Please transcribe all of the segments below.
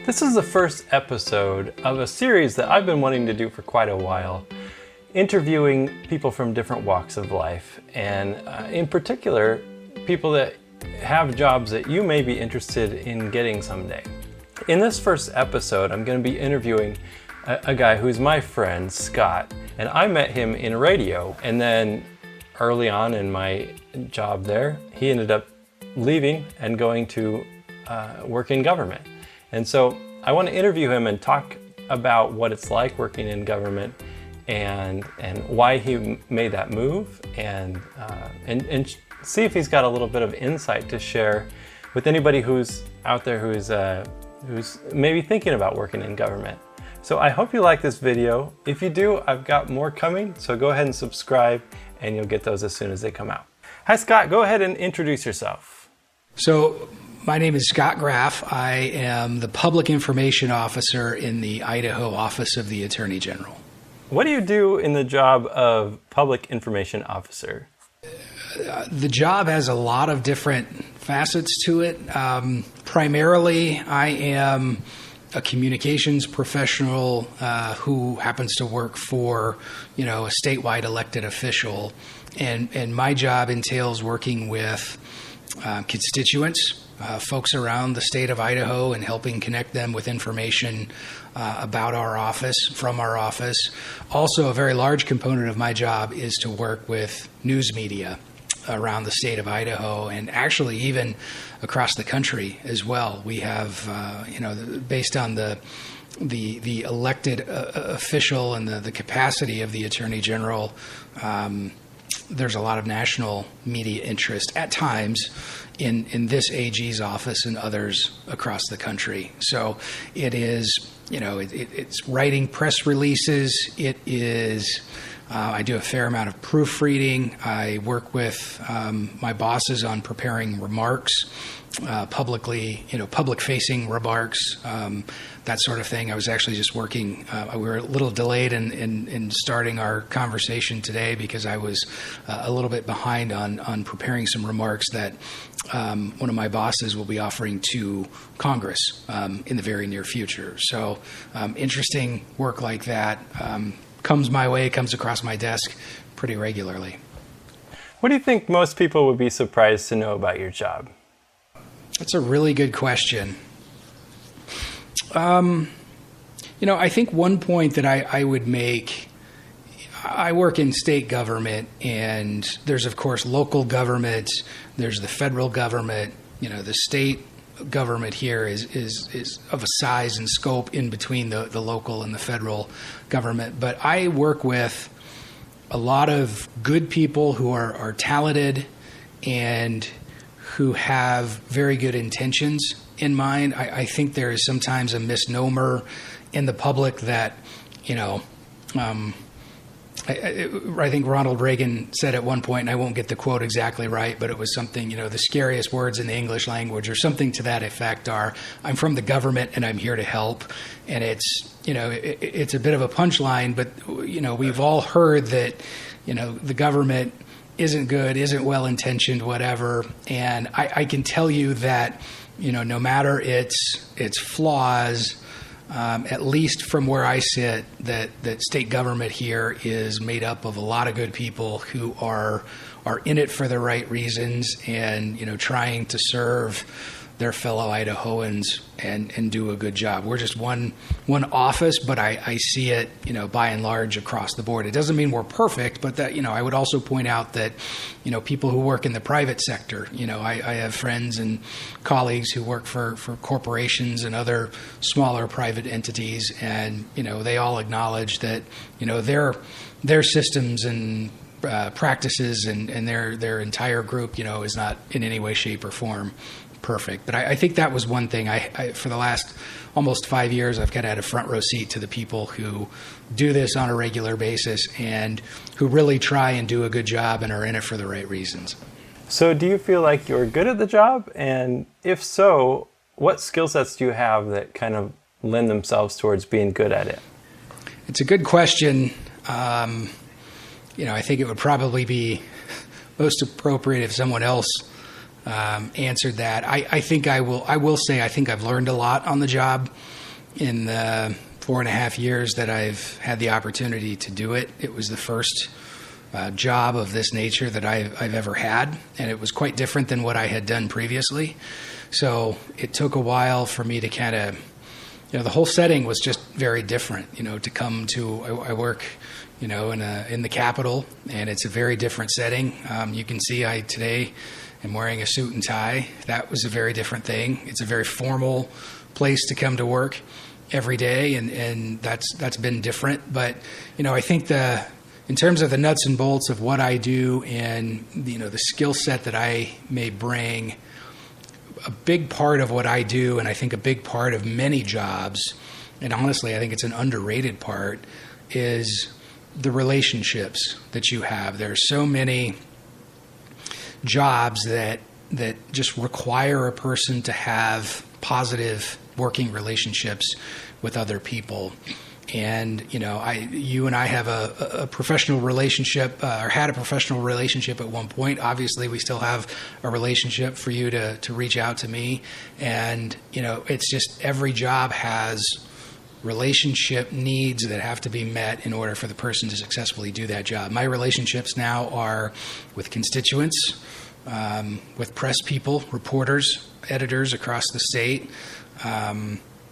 This is the first episode of a series that I've been wanting to do for quite a while, interviewing people from different walks of life, and in particular, people that have jobs that you may be interested in getting someday. In this first episode, I'm going to be interviewing a guy who's my friend, Scott, and I met him in radio, and then early on in my job there, he ended up leaving and going to work in government. And so I want to interview him and talk about what it's like working in government and why he made that move, and see if he's got a little bit of insight to share with anybody who's out there who's maybe thinking about working in government. So I hope you like this video. If you do, I've got more coming, so go ahead and subscribe and you'll get those as soon as they come out. Hi Scott, go ahead and introduce yourself. So my name is Scott Graf. I am the Public Information Officer in the Idaho Office of the Attorney General. What do you do in the job of Public Information Officer? The job has a lot of different facets to it. Primarily, I am a communications professional who happens to work for, a statewide elected official, and my job entails working with constituents, folks around the state of Idaho, and helping connect them with information about our office, from our office. Also, a very large component of my job is to work with news media around the state of Idaho, and actually even across the country as well. We have, based on the elected official and the capacity of the Attorney General, there's a lot of national media interest at times in this AG's office and others across the country. So it is, it's writing press releases. It is, I do a fair amount of proofreading. I work with my bosses on preparing remarks, public-facing remarks, that sort of thing. I was actually just working, we were a little delayed in starting our conversation today because I was a little bit behind on preparing some remarks that one of my bosses will be offering to Congress in the very near future. So interesting work like that comes my way, comes across my desk pretty regularly. What do you think most people would be surprised to know about your job? That's a really good question. I think one point that I would make, I work in state government, and there's, of course, local government, there's the federal government. The state government here is of a size and scope in between the local and the federal government. But I work with a lot of good people who are talented and who have very good intentions in mind. I think there is sometimes a misnomer in the public that, I think Ronald Reagan said at one point, and I won't get the quote exactly right, but it was something, the scariest words in the English language or something to that effect are, I'm from the government and I'm here to help. And it's, it's a bit of a punchline, but, we've all heard that, the government isn't good, isn't well-intentioned, whatever. And I can tell you that, no matter its flaws, at least from where I sit, that state government here is made up of a lot of good people who are in it for the right reasons and, trying to serve their fellow Idahoans and do a good job. We're just one office, but I see it, by and large across the board. It doesn't mean we're perfect, but that, I would also point out that, people who work in the private sector, I have friends and colleagues who work for corporations and other smaller private entities, and, they all acknowledge that, their systems and practices and their entire group, is not in any way, shape, or form perfect. But I think that was one thing. I for the last almost 5 years, I've kind of had a front row seat to the people who do this on a regular basis and who really try and do a good job and are in it for the right reasons. So do you feel like you're good at the job? And if so, what skill sets do you have that kind of lend themselves towards being good at it? It's a good question. I think it would probably be most appropriate if someone else answered that. I think I will say I think I've learned a lot on the job in the 4.5 years that I've had the opportunity to do it. It was the first job of this nature that I've ever had, and it was quite different than what I had done previously. So it took a while for me to kind of, the whole setting was just very different. To come to, I work, in the Capitol, and it's a very different setting. You can see today am wearing a suit and tie. That was a very different thing. It's a very formal place to come to work every day, and that's been different. But I think in terms of the nuts and bolts of what I do and the skill set that I may bring, a big part of what I do, and I think a big part of many jobs, and honestly I think it's an underrated part, is the relationships that you have. There are so many jobs that just require a person to have positive working relationships with other people. And, you and I have a professional relationship, or had a professional relationship at one point. Obviously, we still have a relationship for you to reach out to me. And, it's just every job has relationship needs that have to be met in order for the person to successfully do that job. My relationships now are with constituents, with press people, reporters, editors across the state,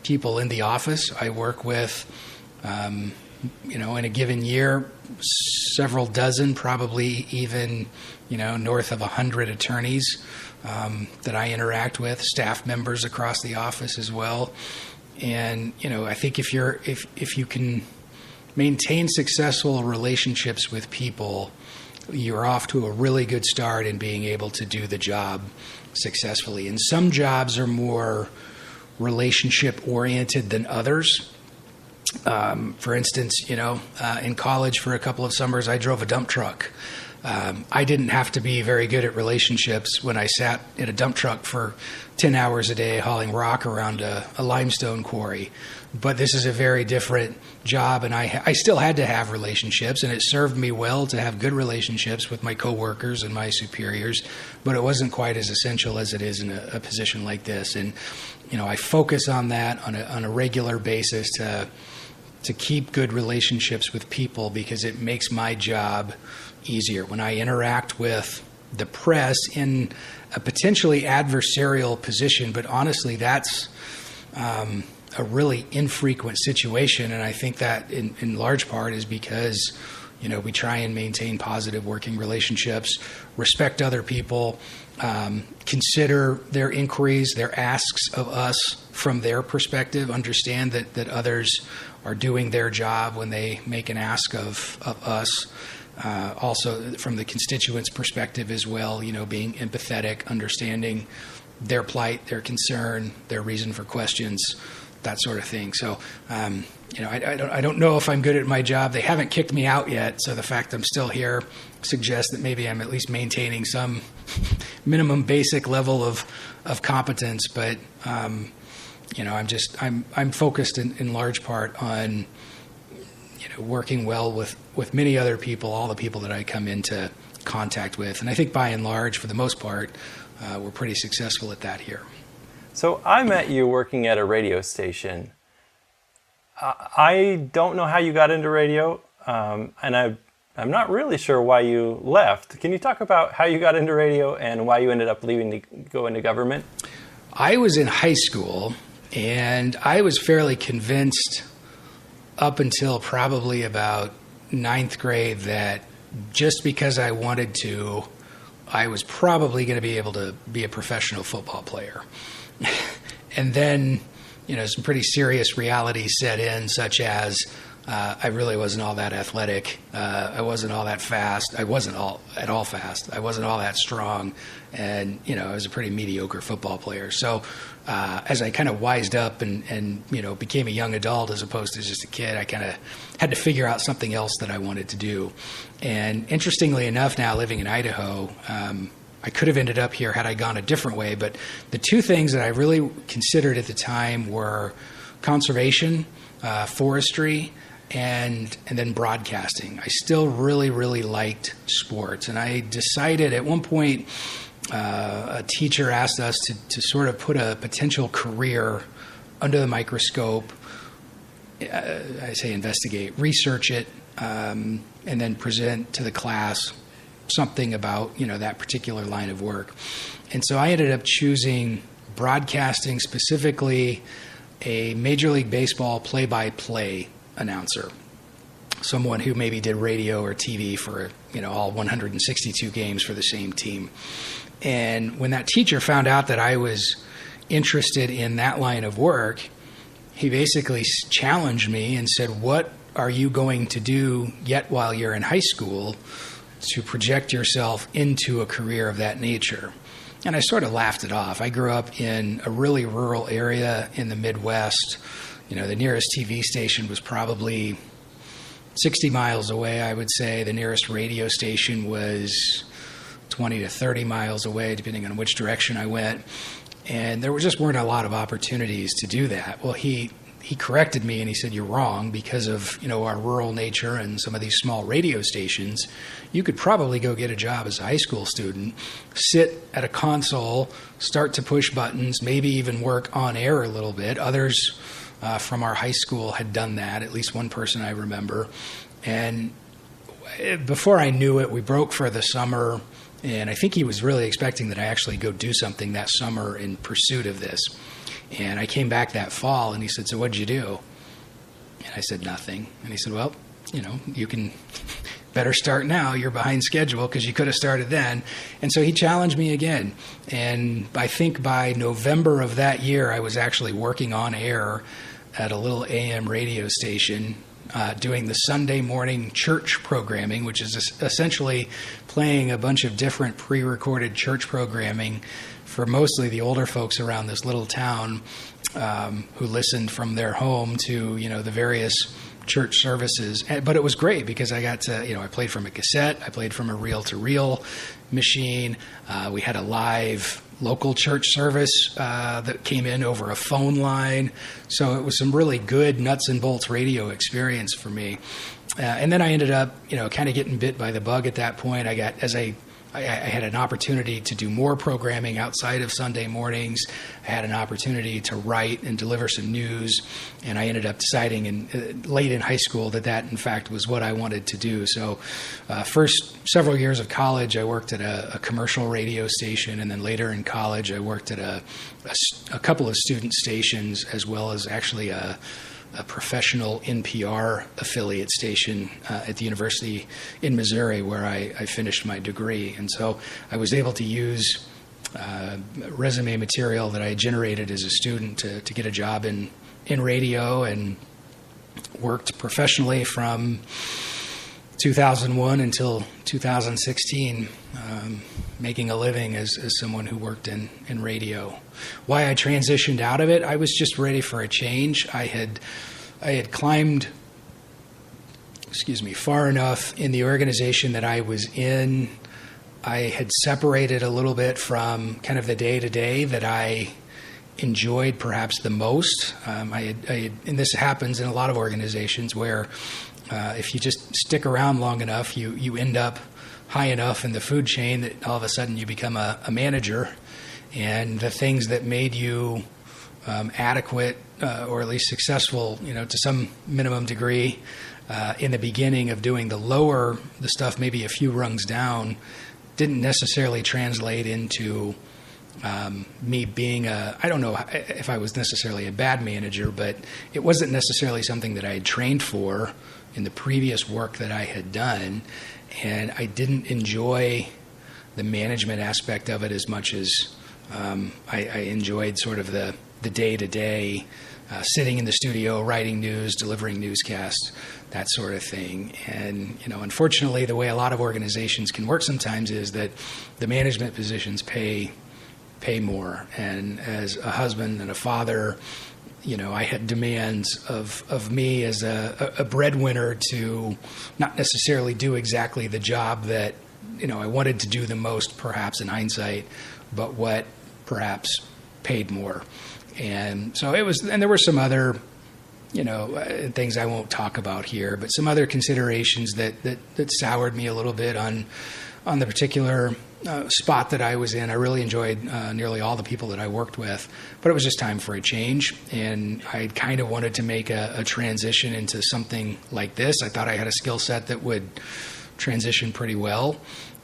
people in the office. I work with, in a given year, several dozen, probably even, north of 100 attorneys that I interact with, staff members across the office as well. And, I think if you can maintain successful relationships with people, you're off to a really good start in being able to do the job successfully. And some jobs are more relationship oriented than others. For instance, in college for a couple of summers, I drove a dump truck. I didn't have to be very good at relationships when I sat in a dump truck for 10 hours a day hauling rock around a limestone quarry. But this is a very different job, and I still had to have relationships, and it served me well to have good relationships with my coworkers and my superiors, but it wasn't quite as essential as it is in a position like this. And, I focus on that on a regular basis to keep good relationships with people, because it makes my job easier. When I interact with the press in a potentially adversarial position, but honestly, that's a really infrequent situation, and I think that in large part is because we try and maintain positive working relationships, respect other people, consider their inquiries, their asks of us from their perspective, understand that others are doing their job when they make an ask of us. Also from the constituents' perspective as well, being empathetic, understanding their plight, their concern, their reason for questions, that sort of thing. So, I don't know if I'm good at my job. They haven't kicked me out yet, so the fact I'm still here suggests that maybe I'm at least maintaining some minimum basic level of competence. But I'm focused in large part on working well with many other people, all the people that I come into contact with, and I think by and large, for the most part, we're pretty successful at that here. So I met you working at a radio station. I don't know how you got into radio, and I'm not really sure why you left. Can you talk about how you got into radio and why you ended up leaving to go into government? I was in high school, and I was fairly convinced up until probably about 9th grade that just because I wanted to, I was probably going to be able to be a professional football player. And then, some pretty serious realities set in, such as I really wasn't all that athletic. I wasn't all that fast. I wasn't at all fast. I wasn't all that strong. And, I was a pretty mediocre football player. So as I kind of wised up and became a young adult as opposed to just a kid, I kind of had to figure out something else that I wanted to do. And interestingly enough, now living in Idaho, I could have ended up here had I gone a different way, but the two things that I really considered at the time were conservation, forestry, and then broadcasting. I still really, really liked sports, and I decided at one point a teacher asked us to sort of put a potential career under the microscope. I say investigate, research it, and then present to the class something about, that particular line of work. And so I ended up choosing broadcasting, specifically a Major League Baseball play-by-play announcer, someone who maybe did radio or TV for, all 162 games for the same team. And when that teacher found out that I was interested in that line of work, he basically challenged me and said, what are you going to do yet while you're in high school to project yourself into a career of that nature? And I sort of laughed it off. I grew up in a really rural area in the Midwest. The nearest TV station was probably 60 miles away, I would say. The nearest radio station was 20 to 30 miles away, depending on which direction I went. And there just weren't a lot of opportunities to do that. Well, he corrected me and he said, you're wrong, because of, our rural nature and some of these small radio stations. You could probably go get a job as a high school student, sit at a console, start to push buttons, maybe even work on air a little bit. Others from our high school had done that, at least one person I remember. And before I knew it, we broke for the summer. And I think he was really expecting that I actually go do something that summer in pursuit of this. And I came back that fall, and he said, so what'd you do? And I said, nothing. And he said, well, you can better start now. You're behind schedule because you could have started then. And so he challenged me again. And I think by November of that year, I was actually working on air at a little AM radio station, doing the Sunday morning church programming, which is essentially playing a bunch of different pre-recorded church programming for mostly the older folks around this little town who listened from their home to, the various church services. But it was great because I got to, I played from a cassette, I played from a reel-to-reel machine. We had a live local church service that came in over a phone line. So it was some really good nuts and bolts radio experience for me. And then I ended up, kind of getting bit by the bug at that point. I had an opportunity to do more programming outside of Sunday mornings. I had an opportunity to write and deliver some news, and I ended up deciding late in high school that in fact was what I wanted to do. So first several years of college, I worked at a commercial radio station, and then later in college, I worked at a couple of student stations, as well as actually a professional NPR affiliate station at the university in Missouri, where I finished my degree. And so I was able to use resume material that I generated as a student to get a job in radio, and worked professionally from 2001 until 2016, making a living as someone who worked in radio. Why I transitioned out of it, I was just ready for a change. I had climbed, far enough in the organization that I was in. I had separated a little bit from kind of the day-to-day that I enjoyed perhaps the most. And this happens in a lot of organizations where if you just stick around long enough, you end up high enough in the food chain that all of a sudden you become a manager. And the things that made you adequate or at least successful, to some minimum degree in the beginning of doing the stuff maybe a few rungs down, didn't necessarily translate into me being I don't know if I was necessarily a bad manager, but it wasn't necessarily something that I had trained for in the previous work that I had done. And I didn't enjoy the management aspect of it as much as I enjoyed sort of the day-to-day, sitting in the studio, writing news, delivering newscasts, that sort of thing. And, unfortunately, the way a lot of organizations can work sometimes is that the management positions pay more. And as a husband and a father, I had demands of me as a breadwinner to not necessarily do exactly the job that, I wanted to do the most, perhaps in hindsight, but what perhaps paid more. And so there were some other, things I won't talk about here, but some other considerations that soured me a little bit on the particular, spot that I was in. I really enjoyed nearly all the people that I worked with, but it was just time for a change. And I kind of wanted to make a transition into something like this. I thought I had a skill set that would transition pretty well.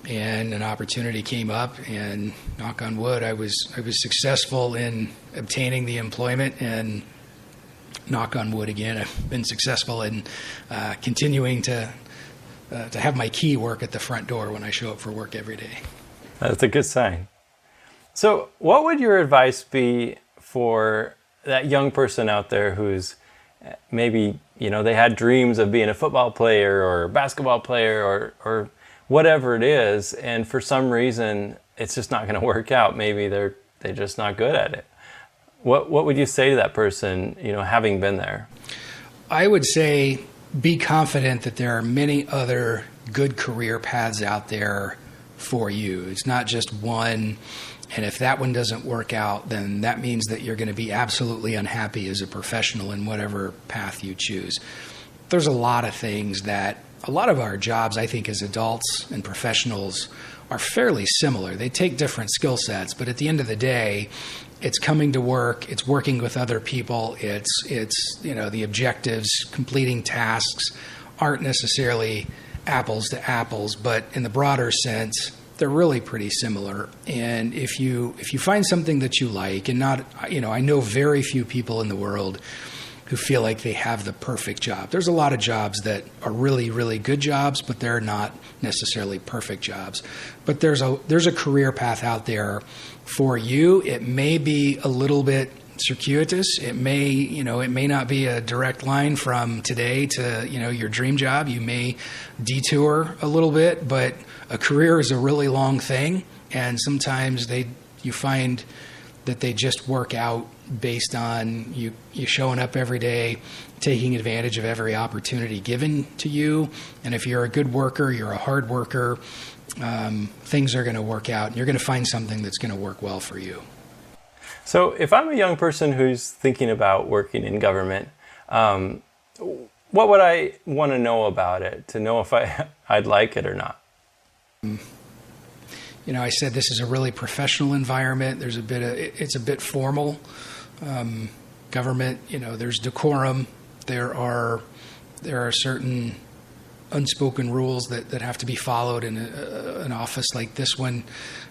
And an opportunity came up, and knock on wood, I was successful in obtaining the employment, and knock on wood again, I've been successful in continuing to have my key work at the front door when I show up for work every day. That's a good sign. So what would your advice be for that young person out there who's maybe, they had dreams of being a football player or a basketball player or whatever it is, and for some reason it's just not going to work out. Maybe they're just not good at it. What would you say to that person, having been there? I would say be confident that there are many other good career paths out there for you. It's not just one, and if that one doesn't work out, then that means that you're going to be absolutely unhappy as a professional in whatever path you choose. There's a lot of things that a lot of our jobs, I think, as adults and professionals are fairly similar. They take different skill sets, but at the end of the day, it's coming to work, it's working with other people, it's the objectives, completing tasks aren't necessarily apples to apples, but in the broader sense, they're really pretty similar. And if you find something that you like, and not, I know very few people in the world who feel like they have the perfect job. There's a lot of jobs that are really, really good jobs, but they're not necessarily perfect jobs. But there's a career path out there for you. It may be a little bit circuitous. It may not be a direct line from today to, your dream job. You may detour a little bit, but a career is a really long thing. And sometimes you find that they just work out based on you showing up every day, taking advantage of every opportunity given to you. And if you're a good worker, you're a hard worker, things are going to work out, and you're going to find something that's going to work well for you. So if I'm a young person who's thinking about working in government, what would I want to know about it to know if I'd like it or not? I said this is a really professional environment. It's a bit formal. Government, there's decorum. There are certain unspoken rules that have to be followed in an office like this one.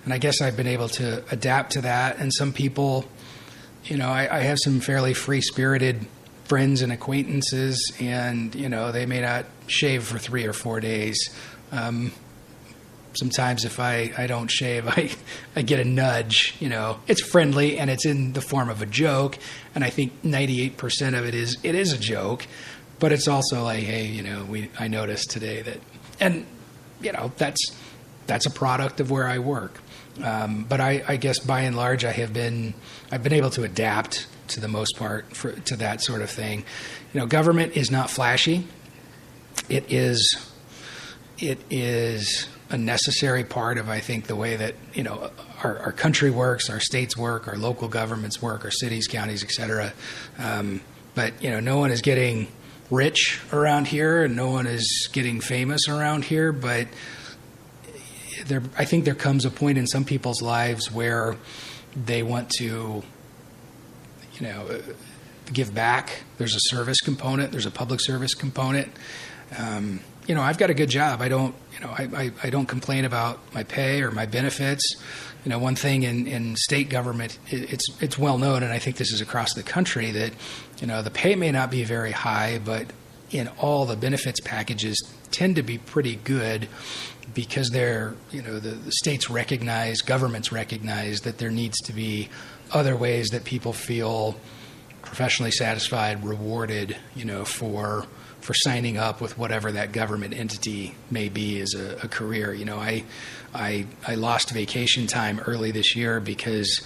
And I guess I've been able to adapt to that. And some people, I have some fairly free-spirited friends and acquaintances, and, they may not shave for 3 or 4 days. Sometimes if I don't shave, I get a nudge. It's friendly and it's in the form of a joke, and I think 98% of it is a joke, but it's also like, hey, I noticed today that, and that's a product of where I work. But I guess by and large, I've been able to adapt to the most part to that sort of thing. Government is not flashy. It is a necessary part of, I think, the way that, our country works, our states work, our local governments work, our cities, counties, et cetera. But, no one is getting rich around here, and no one is getting famous around here. But I think there comes a point in some people's lives where they want to, give back. There's a service component. There's a public service component. I've got a good job. I don't complain about my pay or my benefits. One thing in state government, it's well known, and I think this is across the country, that, the pay may not be very high, but in all the benefits packages tend to be pretty good, because they're, the states recognize, governments recognize that there needs to be other ways that people feel professionally satisfied, rewarded, for signing up with whatever that government entity may be as a career. I lost vacation time early this year because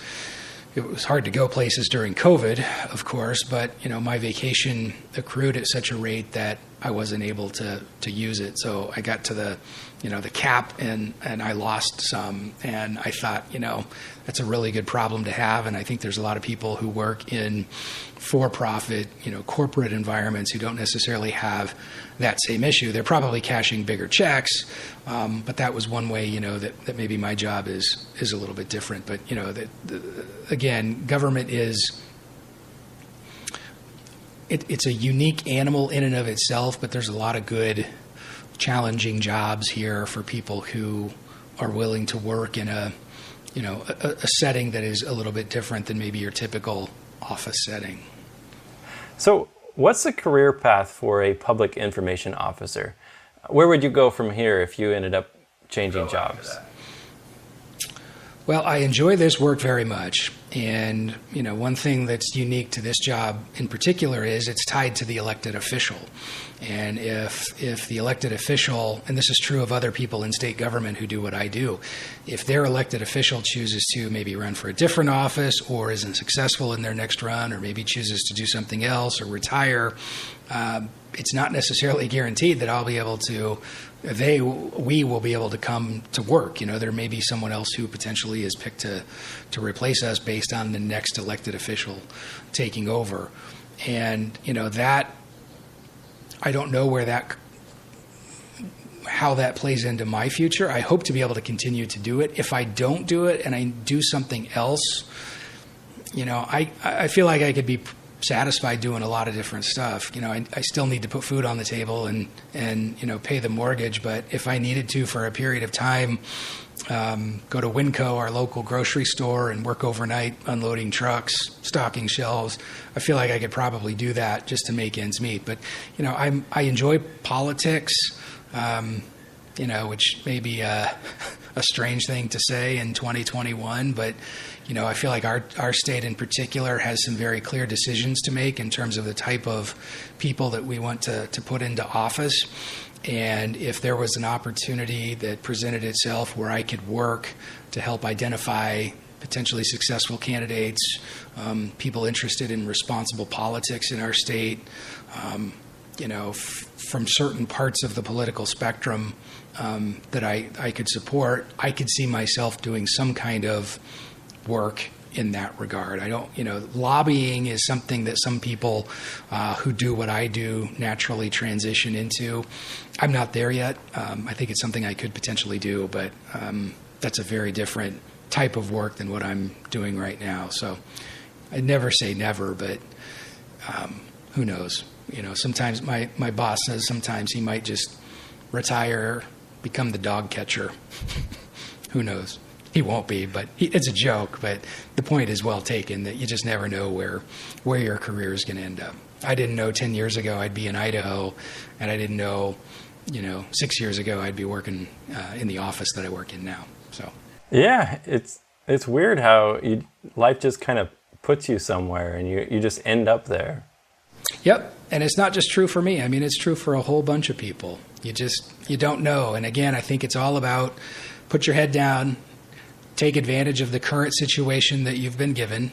it was hard to go places during COVID, of course, but, my vacation accrued at such a rate that I wasn't able to use it. So I got to the cap and I lost some. And I thought, that's a really good problem to have. And I think there's a lot of people who work in for-profit, corporate environments who don't necessarily have that same issue. They're probably cashing bigger checks, but that was one way, that maybe my job is a little bit different. But, again, government is, it's a unique animal in and of itself, but there's a lot of good, challenging jobs here for people who are willing to work in a setting that is a little bit different than maybe your typical office setting. So what's the career path for a public information officer? Where would you go from here if you ended up changing jobs? Well, I enjoy this work very much. And, one thing that's unique to this job in particular is it's tied to the elected official. And if the elected official, and this is true of other people in state government who do what I do, if their elected official chooses to maybe run for a different office or isn't successful in their next run or maybe chooses to do something else or retire, it's not necessarily guaranteed that I'll be able to, we will be able to come to work. There may be someone else who potentially is picked to replace us based on the next elected official taking over. And, that, I don't know how that plays into my future. I hope to be able to continue to do it. If I don't do it and I do something else, I feel like I could be satisfied doing a lot of different stuff. I still need to put food on the table and pay the mortgage. But if I needed to for a period of time, go to Winco, our local grocery store, and work overnight unloading trucks, stocking shelves, I feel like I could probably do that just to make ends meet. But I enjoy politics, which may be a strange thing to say in 2021, but I feel like our state in particular has some very clear decisions to make in terms of the type of people that we want to put into office. And if there was an opportunity that presented itself where I could work to help identify potentially successful candidates, people interested in responsible politics in our state, from certain parts of the political spectrum that I could support, I could see myself doing some kind of work in that regard. I don't, lobbying is something that some people who do what I do naturally transition into. I'm not there yet. I think it's something I could potentially do, but that's a very different type of work than what I'm doing right now. So I never say never, but who knows? Sometimes my boss says sometimes he might just retire, become the dog catcher. Who knows? He won't be, but it's a joke. But the point is well taken that you just never know where your career is going to end up. I didn't know 10 years ago I'd be in Idaho, and I didn't know, 6 years ago I'd be working in the office that I work in now. So yeah, it's weird how life just kind of puts you somewhere, and you just end up there. Yep, and it's not just true for me. I mean, it's true for a whole bunch of people. You don't know, and again, I think it's all about put your head down. Take advantage of the current situation that you've been given,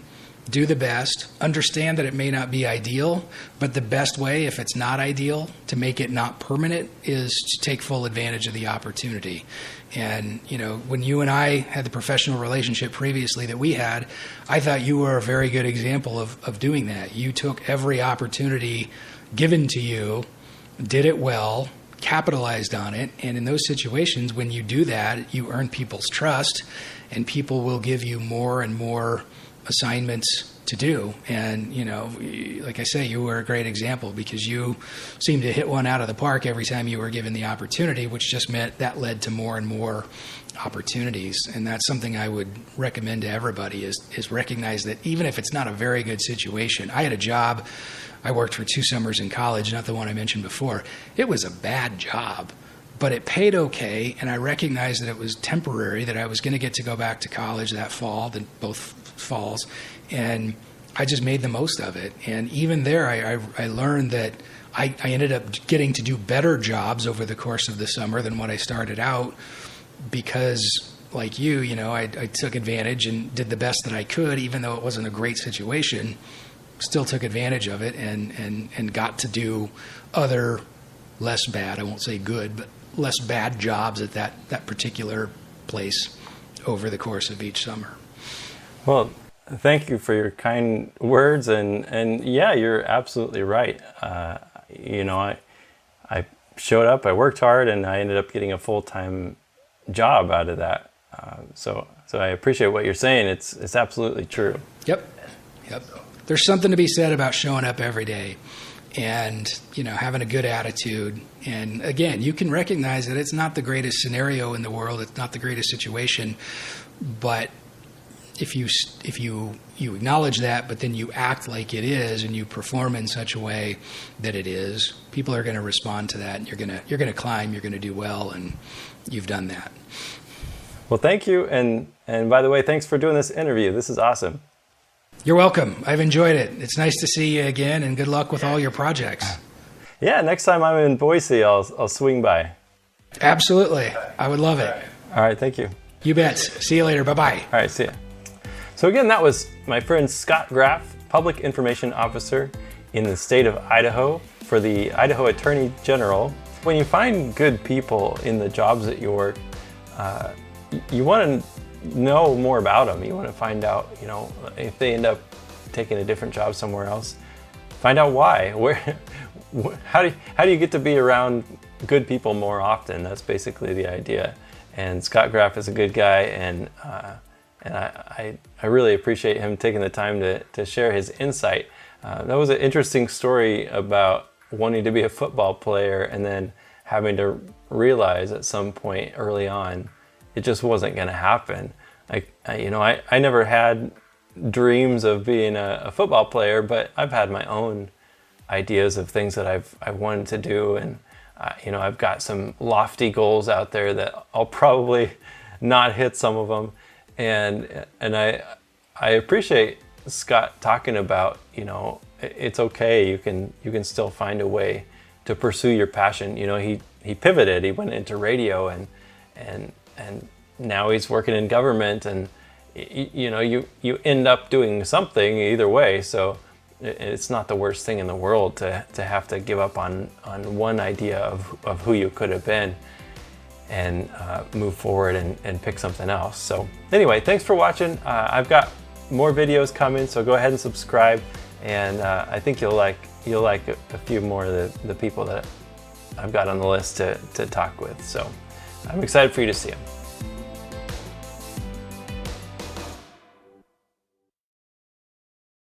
do the best, understand that it may not be ideal, but the best way, if it's not ideal, to make it not permanent is to take full advantage of the opportunity. And, when you and I had the professional relationship previously that we had, I thought you were a very good example of doing that. You took every opportunity given to you, did it well, capitalized on it, and in those situations, when you do that, you earn people's trust, and people will give you more and more assignments to do. And, like I say, you were a great example because you seemed to hit one out of the park every time you were given the opportunity, which just meant that led to more and more opportunities. And that's something I would recommend to everybody is recognize that even if it's not a very good situation. I had a job, I worked for 2 summers in college, not the one I mentioned before. It was a bad job, but it paid okay, and I recognized that it was temporary, that I was going to get to go back to college that fall, both falls, and I just made the most of it. And even there, I learned that I ended up getting to do better jobs over the course of the summer than what I started out because, like you, I took advantage and did the best that I could, even though it wasn't a great situation, still took advantage of it and got to do other less bad, I won't say good, but less bad jobs at that particular place over the course of each summer. Well, thank you for your kind words, and yeah, you're absolutely right. I showed up, I worked hard, and I ended up getting a full-time job out of that. So I appreciate what you're saying. It's absolutely true. Yep. There's something to be said about showing up every day and, having a good attitude. And again, you can recognize that it's not the greatest scenario in the world. It's not the greatest situation. But if you acknowledge that, but then you act like it is and you perform in such a way that it is, people are going to respond to that, and you're going to climb, you're going to do well, and you've done that. Well, thank you. And by the way, thanks for doing this interview. This is awesome. You're welcome. I've enjoyed it. It's nice to see you again, and good luck with all your projects. Yeah, next time I'm in Boise, I'll swing by. Absolutely. I would love it. All right, thank you. You bet. See you later. Bye-bye. All right, see ya. So again, that was my friend Scott Graf, Public Information Officer in the state of Idaho for the Idaho Attorney General. When you find good people in the jobs that you work, you want to know more about them. You want to find out, if they end up taking a different job somewhere else, find out why. How do you get to be around good people more often? That's basically the idea. And Scott Graf is a good guy, and I really appreciate him taking the time to share his insight. That was an interesting story about wanting to be a football player and then having to realize at some point early on it just wasn't going to happen. I never had dreams of being a football player, but I've had my own ideas of things that I've wanted to do, and I've got some lofty goals out there that I'll probably not hit some of them, and I appreciate Scott talking about it's okay. You can still find a way to pursue your passion. He pivoted. He went into radio, and now he's working in government, and you end up doing something either way. So it's not the worst thing in the world to have to give up on one idea of who you could have been and move forward and pick something else. So anyway, thanks for watching. I've got more videos coming, so go ahead and subscribe, and I think you'll like a few more of the people that I've got on the list to talk with. So I'm excited for you to see them.